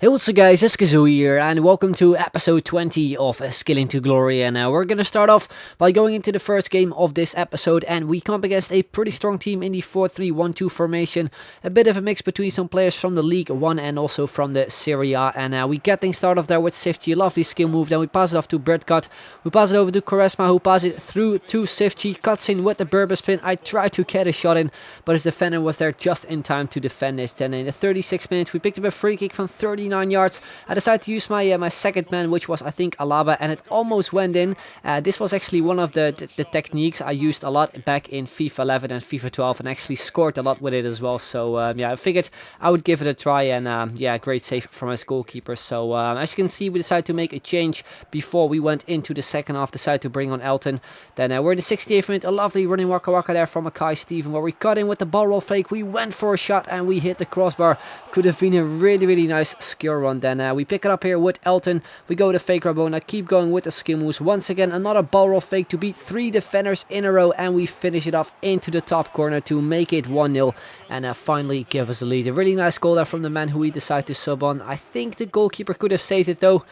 Hey, what's up guys, it's Kazoo here, and welcome to episode 20 of Skilling to Glory. And we're going to start off by going into the first game of this episode, and we come up against a pretty strong team in the 4-3-1-2 formation. A bit of a mix between some players from the League 1 and also from the Serie A. And we get things started off there with Sifchi, a lovely skill move, then we pass it off to Bertkat, we pass it over to Quaresma, who passes it through to Sifchi, cuts in with the Berber spin. I tried to get a shot in, but his defender was there just in time to defend it. Then in the 36th minute, we picked up a free kick from 39 yards. I decided to use my second man, which was I think Alaba, and it almost went in. This was actually one of the techniques I used a lot back in FIFA 11 and FIFA 12, and actually scored a lot with it as well. So yeah, I figured I would give it a try, and yeah, great save from his goalkeeper. So as you can see, we decided to make a change before we went into the second half. Decided to bring on Elton. Then we're in the 68th minute, a lovely running waka waka there from Makai Steven, where we cut in with the ball roll fake. We went for a shot and we hit the crossbar. Could have been a really nice skill run. Then we pick it up here with Elton. We go to fake Rabona, keep going with the skill moves. Once again, another ball roll fake to beat 3 defenders in a row, and we finish it off into the top corner to make it 1-0 and finally give us a lead. A really nice goal there from the man who we decided to sub on. I think the goalkeeper could have saved it though.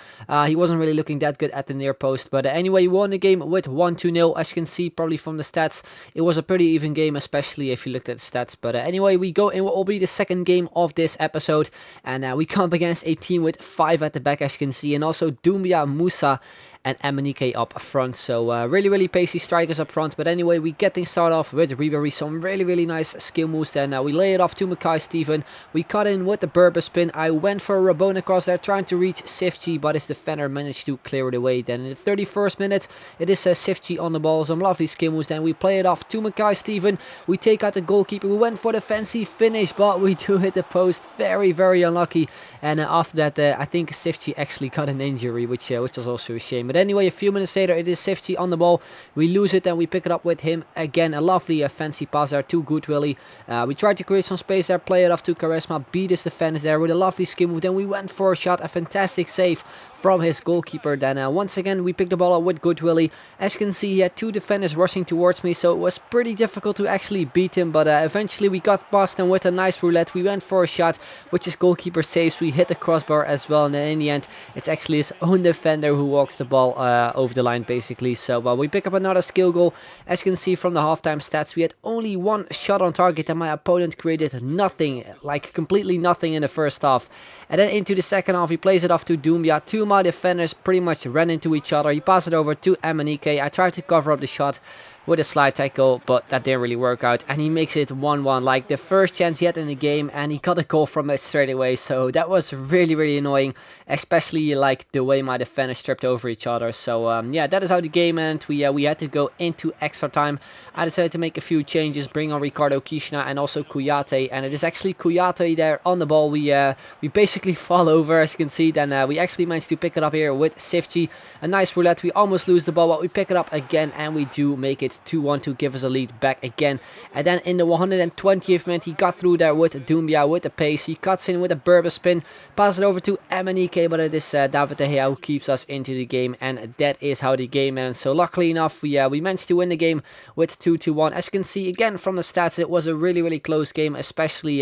He wasn't really looking that good at the near post, but anyway, we won the game with 1-0. As you can see probably from the stats, it was a pretty even game, especially if you looked at the stats. But anyway, we go in what will be the second game of this episode, and we come up against a team with 5 at the back, as you can see, and also Doumbia, Musa and Emenike up front. So really pacey strikers up front. But anyway, we get things started off with Ribery, some really nice skill moves. Then we lay it off to Makai Steven. We cut in with the Berber spin. I went for a Rabona cross there, trying to reach Sifchi, but his defender managed to clear it away. Then in the 31st minute, it is Sifchi on the ball. Some lovely skill moves. Then we play it off to Makai Steven. We take out the goalkeeper. We went for the fancy finish, but we do hit the post. Very unlucky. And after that, I think Sifchi actually got an injury, which was also a shame. But anyway, a few minutes later, it is Sifchi on the ball. We lose it, and we pick it up with him again. A lovely fancy pass there to Goodwillie. We tried to create some space there, play it off to Quaresma, beat his defenders there with a lovely skill move. Then we went for a shot, a fantastic save from his goalkeeper. Then once again, we picked the ball up with Goodwillie. As you can see, he had 2 defenders rushing towards me, so it was pretty difficult to actually beat him. But eventually, we got past him with a nice roulette. We went for a shot, which his goalkeeper saves. We hit the crossbar as well, and then in the end, it's actually his own defender who walks the ball over the line, basically. So we pick up another skill goal. As you can see from the halftime stats, we had only 1 shot on target, and my opponent created nothing, like completely nothing in the first half. And then into the second half, he plays it off to Doumbia. 2 of my defenders pretty much ran into each other. He passed it over to Emenike. I tried to cover up the shot with a slide tackle, but that didn't really work out, and he makes it 1-1, like the first chance he had in the game, and he got a goal from it straight away. So that was really annoying, especially like the way my defenders tripped over each other. So yeah, that is how the game ended. We had to go into extra time. I decided to make a few changes, bring on Ricardo Kishna and also Kouyaté, and it is actually Kouyaté there on the ball. We basically fall over, as you can see. Then we actually managed to pick it up here with Sifchi. A nice roulette. We almost lose the ball, but we pick it up again, and we do make it 2-1 to give us a lead back again. And then in the 120th minute, he got through there with Doumbia with the pace. He cuts in with a Berber spin, passes it over to Emenike, but it is David De Gea who keeps us into the game, and that is how the game ends. So luckily enough, we managed to win the game with 2-1. As you can see again from the stats, it was a really close game, especially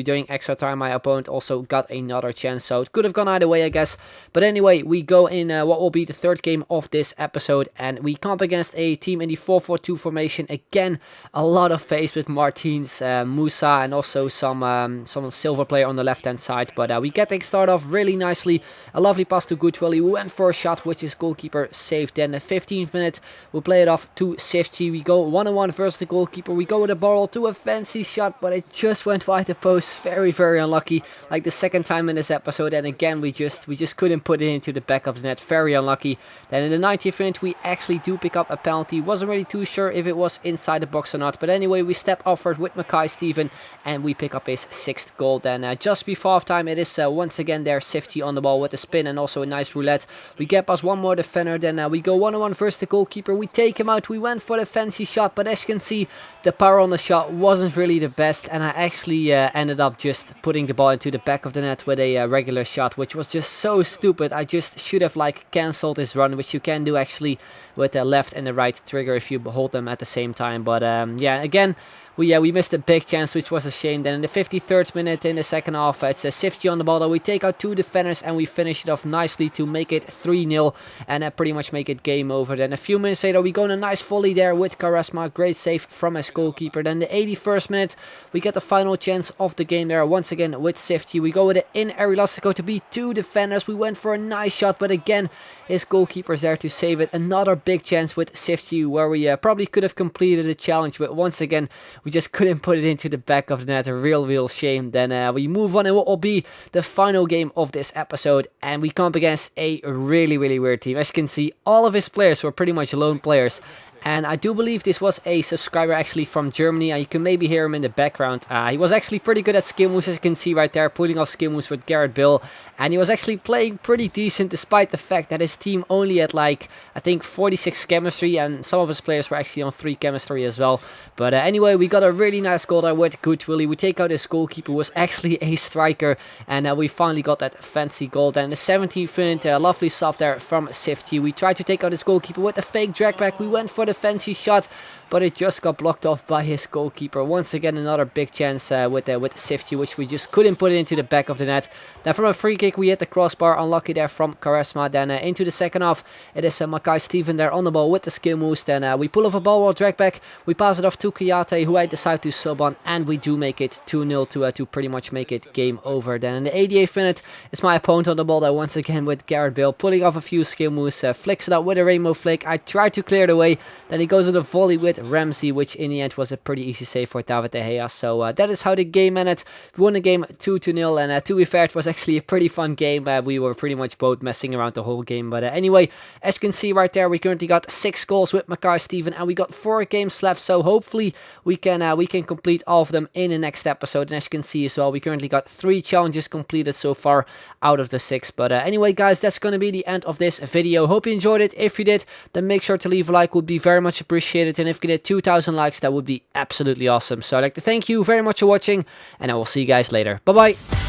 during extra time. My opponent also got another chance, so it could have gone either way, I guess. But anyway, we go in what will be the third game of this episode, and we come up against a team in the 4-4-2 formation. Again, a lot of pace with Martins, Musa, and also some silver player on the left hand side. But we get things started off really nicely. A lovely pass to Goodwillie. We went for a shot, which his goalkeeper saved. Then the 15th minute, we play it off to Sifchi. We go 1-on-1 versus the goalkeeper. We go with a ball to a fancy shot, but it just went wide the post. Very unlucky, like the second time in this episode. And again, we just couldn't put it into the back of the net. Very unlucky. Then in the 90th minute, we actually do pick up a penalty. Wasn't really too sure if it was inside the box or not, but anyway, we step upward with Makai Steven, and we pick up his 6th goal. Then just before halftime, it is once again there Sifchi on the ball with a spin and also a nice roulette. We get past one more defender, then we go 1-on-1 versus the goalkeeper. We take him out. We went for the fancy shot, but as you can see, the power on the shot wasn't really the best, and I actually ended up just putting the ball into the back of the net with a regular shot, which was just so stupid. I just should have like cancelled this run, which you can do actually with the left and the right trigger if you hold them at the same time. But yeah, again, we missed a big chance, which was a shame. Then in the 53rd minute in the second half, it's a Sifty on the ball. We take out 2 defenders and we finish it off nicely to make it 3-0 and pretty much make it game over. Then a few minutes later, we go on a nice volley there with Charisma. Great save from his goalkeeper. Then the 81st minute, we get the final chance of the game there once again with Sifty. We go with it in area Elastico to beat 2 defenders. We went for a nice shot, but again, his goalkeeper's there to save it. Another big chance with Sifty where we probably could have completed the challenge, but once again, we just couldn't put it into the back of the net. A real shame. Then we move on in what will be the final game of this episode, and we come up against a really weird team. As you can see, all of his players were pretty much lone players. And I do believe this was a subscriber actually from Germany. You can maybe hear him in the background. He was actually pretty good at skill moves, as you can see right there, pulling off skill moves with Garrett Bill. And he was actually playing pretty decent despite the fact that his team only had like, I think 46 chemistry. And some of his players were actually on 3 chemistry as well. But anyway, we got a really nice goal there with Good Willie. We take out his goalkeeper, who was actually a striker. And we finally got that fancy goal. Then in the 17th minute, lovely stuff there from Sifty. We tried to take out his goalkeeper with the fake drag back. We went for the fancy shot, but it just got blocked off by his goalkeeper. Once again, another big chance with Sifty, which we just couldn't put it into the back of the net. Then from a free kick, we hit the crossbar, unlucky there from Charisma. Then into the second half, it is Makai Steven there on the ball with the skill moves. Then we pull off a ball while drag back. We pass it off to Kayate, who I decide to sub on, and we do make it 2-0 to pretty much make it game over. Then in the 88th minute, it's my opponent on the ball there once again with Garrett Bill, pulling off a few skill moves, flicks it out with a rainbow flick. I tried to clear it away. Then he goes on a volley with Ramsey, which in the end was a pretty easy save for David De Gea. So that is how the game ended. We won the game 2-0, and to be fair, it was actually a pretty fun game. We were pretty much both messing around the whole game. But anyway, as you can see right there, we currently got 6 goals with Makai Steven, and we got 4 games left. So hopefully we can complete all of them in the next episode. And as you can see as well, we currently got 3 challenges completed so far out of the 6. But anyway, guys, that's going to be the end of this video. Hope you enjoyed it. If you did, then make sure to leave a like. Would be very much appreciated, and if we get 2,000 likes, that would be absolutely awesome. So I'd like to thank you very much for watching, and I will see you guys later. Bye bye.